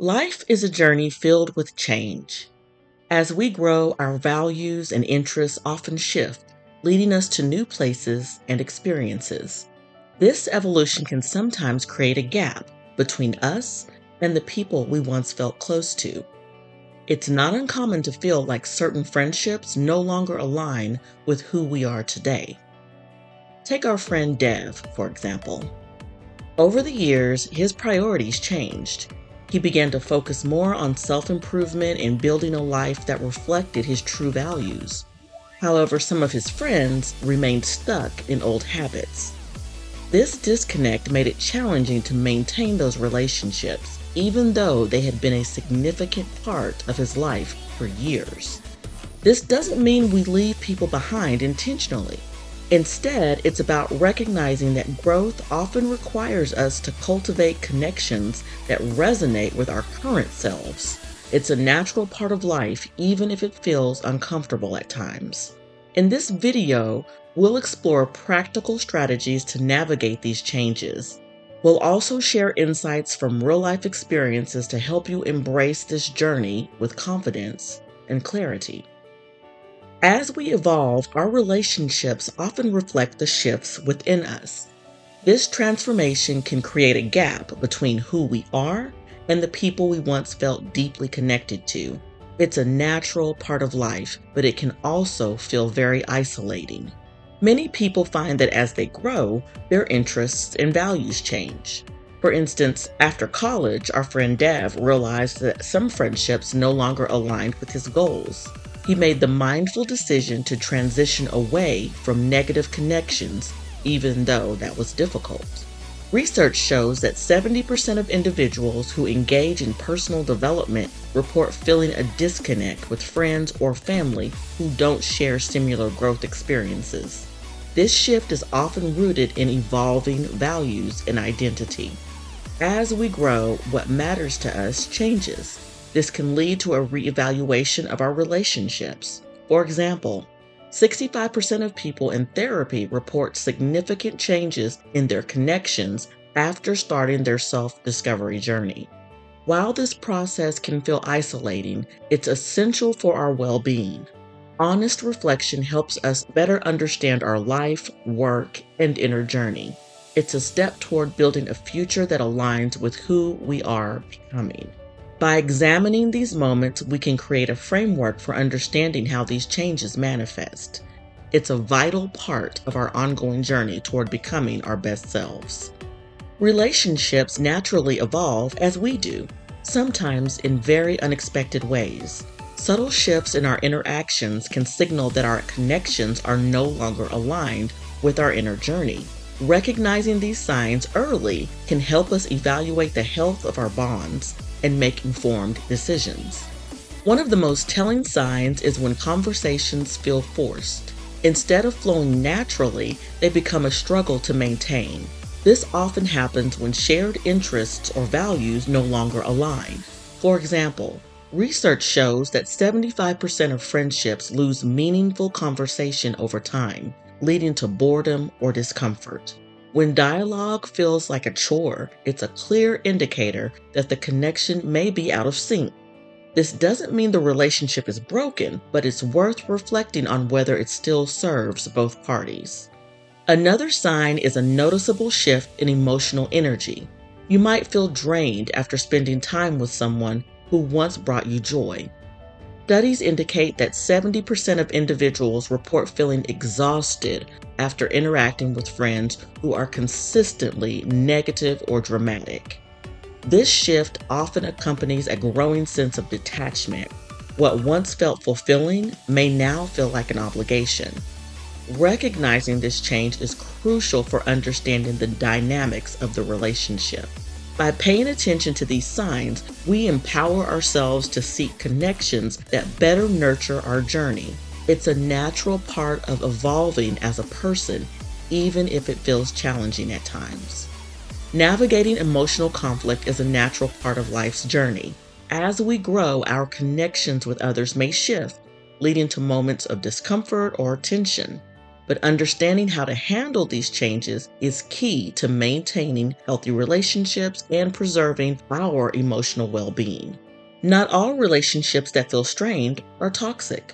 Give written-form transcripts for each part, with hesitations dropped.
Life is a journey filled with change. As we grow, our values and interests often shift, leading us to new places and experiences. This evolution can sometimes create a gap between us and the people we once felt close to. It's not uncommon to feel like certain friendships no longer align with who we are today. Take our friend Dev, for example. Over the years, his priorities changed. He began to focus more on self-improvement and building a life that reflected his true values. However, some of his friends remained stuck in old habits. This disconnect made it challenging to maintain those relationships, even though they had been a significant part of his life for years. This doesn't mean we leave people behind intentionally. Instead, it's about recognizing that growth often requires us to cultivate connections that resonate with our current selves. It's a natural part of life, even if it feels uncomfortable at times. In this video, we'll explore practical strategies to navigate these changes. We'll also share insights from real-life experiences to help you embrace this journey with confidence and clarity. As we evolve, our relationships often reflect the shifts within us. This transformation can create a gap between who we are and the people we once felt deeply connected to. It's a natural part of life, but it can also feel very isolating. Many people find that as they grow, their interests and values change. For instance, after college, our friend Dav realized that some friendships no longer aligned with his goals. He made the mindful decision to transition away from negative connections, even though that was difficult. Research shows that 70% of individuals who engage in personal development report feeling a disconnect with friends or family who don't share similar growth experiences. This shift is often rooted in evolving values and identity. As we grow, what matters to us changes. This can lead to a reevaluation of our relationships. For example, 65% of people in therapy report significant changes in their connections after starting their self-discovery journey. While this process can feel isolating, it's essential for our well-being. Honest reflection helps us better understand our life, work, and inner journey. It's a step toward building a future that aligns with who we are becoming. By examining these moments, we can create a framework for understanding how these changes manifest. It's a vital part of our ongoing journey toward becoming our best selves. Relationships naturally evolve as we do, sometimes in very unexpected ways. Subtle shifts in our interactions can signal that our connections are no longer aligned with our inner journey. Recognizing these signs early can help us evaluate the health of our bonds and make informed decisions. One of the most telling signs is when conversations feel forced. Instead of flowing naturally, they become a struggle to maintain. This often happens when shared interests or values no longer align. For example, research shows that 75% of friendships lose meaningful conversation over time, leading to boredom or discomfort. When dialogue feels like a chore, it's a clear indicator that the connection may be out of sync. This doesn't mean the relationship is broken, but it's worth reflecting on whether it still serves both parties. Another sign is a noticeable shift in emotional energy. You might feel drained after spending time with someone who once brought you joy. Studies indicate that 70% of individuals report feeling exhausted after interacting with friends who are consistently negative or dramatic. This shift often accompanies a growing sense of detachment. What once felt fulfilling may now feel like an obligation. Recognizing this change is crucial for understanding the dynamics of the relationship. By paying attention to these signs, we empower ourselves to seek connections that better nurture our journey. It's a natural part of evolving as a person, even if it feels challenging at times. Navigating emotional conflict is a natural part of life's journey. As we grow, our connections with others may shift, leading to moments of discomfort or tension. but understanding how to handle these changes is key to maintaining healthy relationships and preserving our emotional well-being. Not all relationships that feel strained are toxic.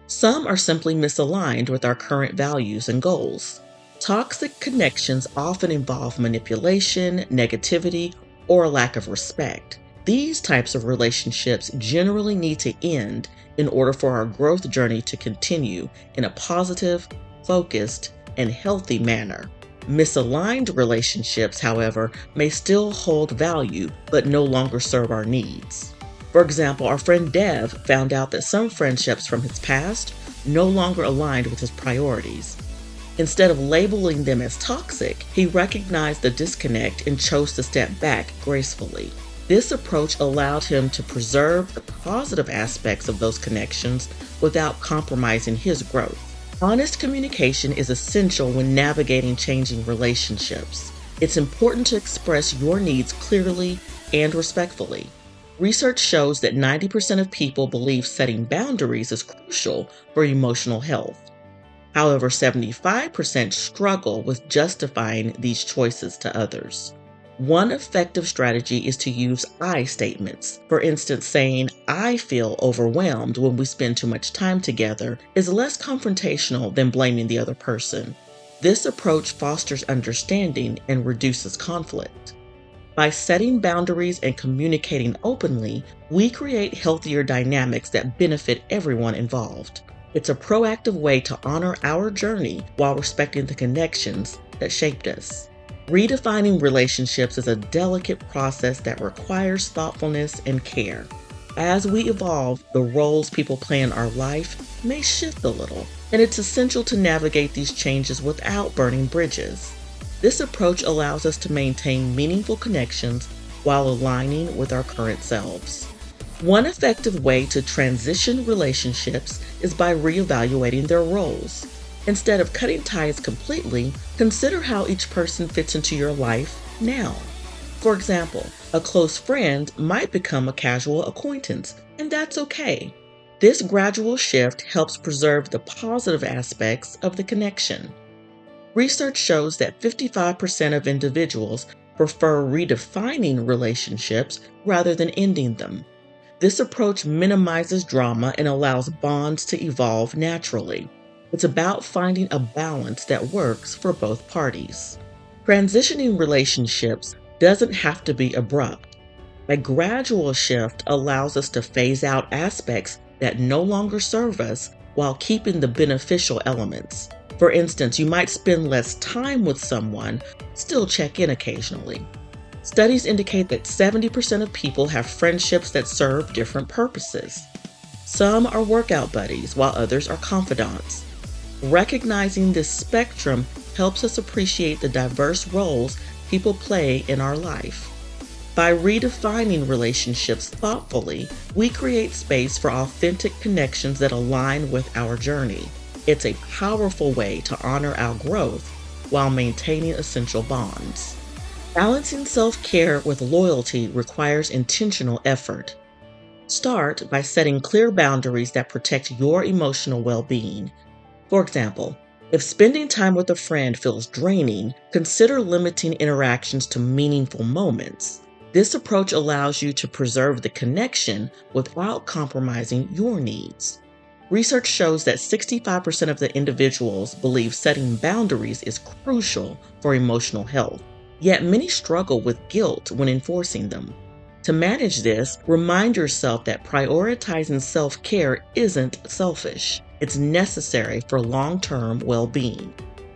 Some are simply misaligned with our current values and goals. Toxic connections often involve manipulation, negativity, or a lack of respect. These types of relationships generally need to end in order for our growth journey to continue in a positive, focused, and healthy manner. Misaligned relationships, however, may still hold value but no longer serve our needs. For example, our friend Dev found out that some friendships from his past no longer aligned with his priorities. Instead of labeling them as toxic, he recognized the disconnect and chose to step back gracefully. This approach allowed him to preserve the positive aspects of those connections without compromising his growth. Honest communication is essential when navigating changing relationships. It's important to express your needs clearly and respectfully. Research shows that 90% of people believe setting boundaries is crucial for emotional health. However, 75% struggle with justifying these choices to others. One effective strategy is to use I statements. For instance, saying, "I feel overwhelmed when we spend too much time together," is less confrontational than blaming the other person. This approach fosters understanding and reduces conflict. By setting boundaries and communicating openly, we create healthier dynamics that benefit everyone involved. It's a proactive way to honor our journey while respecting the connections that shaped us. Redefining relationships is a delicate process that requires thoughtfulness and care. As we evolve, the roles people play in our life may shift a little, and it's essential to navigate these changes without burning bridges. This approach allows us to maintain meaningful connections while aligning with our current selves. One effective way to transition relationships is by reevaluating their roles. Instead of cutting ties completely, consider how each person fits into your life now. For example, a close friend might become a casual acquaintance, and that's okay. This gradual shift helps preserve the positive aspects of the connection. Research shows that 55% of individuals prefer redefining relationships rather than ending them. This approach minimizes drama and allows bonds to evolve naturally. It's about finding a balance that works for both parties. Transitioning relationships doesn't have to be abrupt. A gradual shift allows us to phase out aspects that no longer serve us while keeping the beneficial elements. For instance, you might spend less time with someone, still check in occasionally. Studies indicate that 70% of people have friendships that serve different purposes. Some are workout buddies, while others are confidants. Recognizing this spectrum helps us appreciate the diverse roles people play in our life. By redefining relationships thoughtfully, we create space for authentic connections that align with our journey. It's a powerful way to honor our growth while maintaining essential bonds. Balancing self-care with loyalty requires intentional effort. Start by setting clear boundaries that protect your emotional well-being. For example, if spending time with a friend feels draining, consider limiting interactions to meaningful moments. This approach allows you to preserve the connection without compromising your needs. Research shows that 65% of the individuals believe setting boundaries is crucial for emotional health. Yet many struggle with guilt when enforcing them. To manage this, remind yourself that prioritizing self-care isn't selfish. It's necessary for long-term well-being.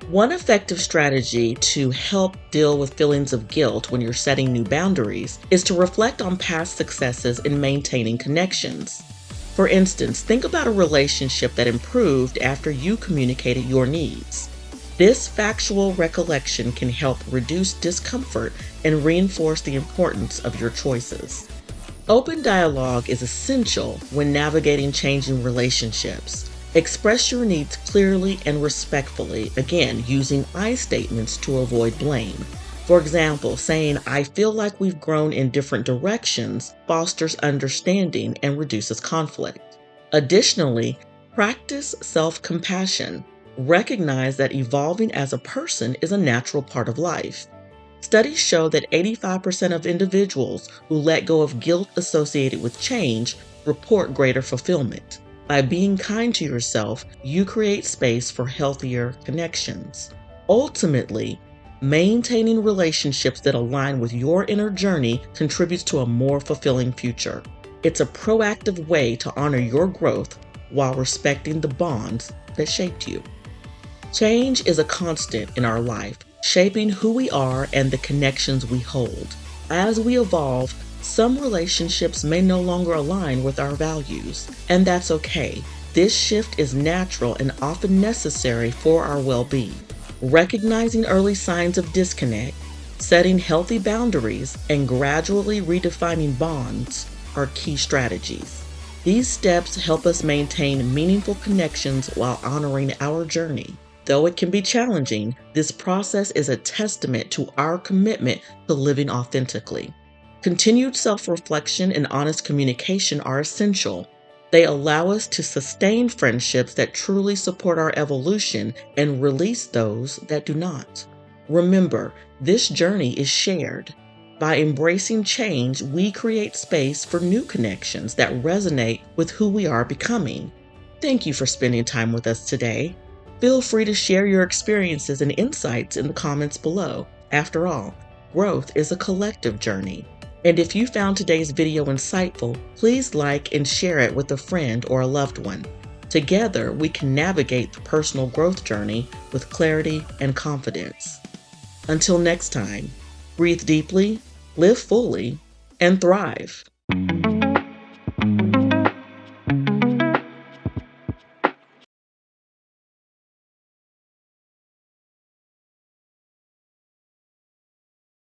One effective strategy to help deal with feelings of guilt when you're setting new boundaries is to reflect on past successes in maintaining connections. For instance, think about a relationship that improved after you communicated your needs. This factual recollection can help reduce discomfort and reinforce the importance of your choices. Open dialogue is essential when navigating changing relationships. Express your needs clearly and respectfully, again, using I statements to avoid blame. For example, saying, "I feel like we've grown in different directions," fosters understanding and reduces conflict. Additionally, practice self-compassion. Recognize that evolving as a person is a natural part of life. Studies show that 85% of individuals who let go of guilt associated with change report greater fulfillment. By being kind to yourself, you create space for healthier connections. Ultimately, maintaining relationships that align with your inner journey contributes to a more fulfilling future. It's a proactive way to honor your growth while respecting the bonds that shaped you. Change is a constant in our life, shaping who we are and the connections we hold. As we evolve, some relationships may no longer align with our values, and that's okay. This shift is natural and often necessary for our well-being. Recognizing early signs of disconnect, setting healthy boundaries, and gradually redefining bonds are key strategies. These steps help us maintain meaningful connections while honoring our journey. Though it can be challenging, this process is a testament to our commitment to living authentically. Continued self-reflection and honest communication are essential. They allow us to sustain friendships that truly support our evolution and release those that do not. Remember, this journey is shared. By embracing change, we create space for new connections that resonate with who we are becoming. Thank you for spending time with us today. Feel free to share your experiences and insights in the comments below. After all, growth is a collective journey. And if you found today's video insightful, please like and share it with a friend or a loved one. Together, we can navigate the personal growth journey with clarity and confidence. Until next time, breathe deeply, live fully, and thrive.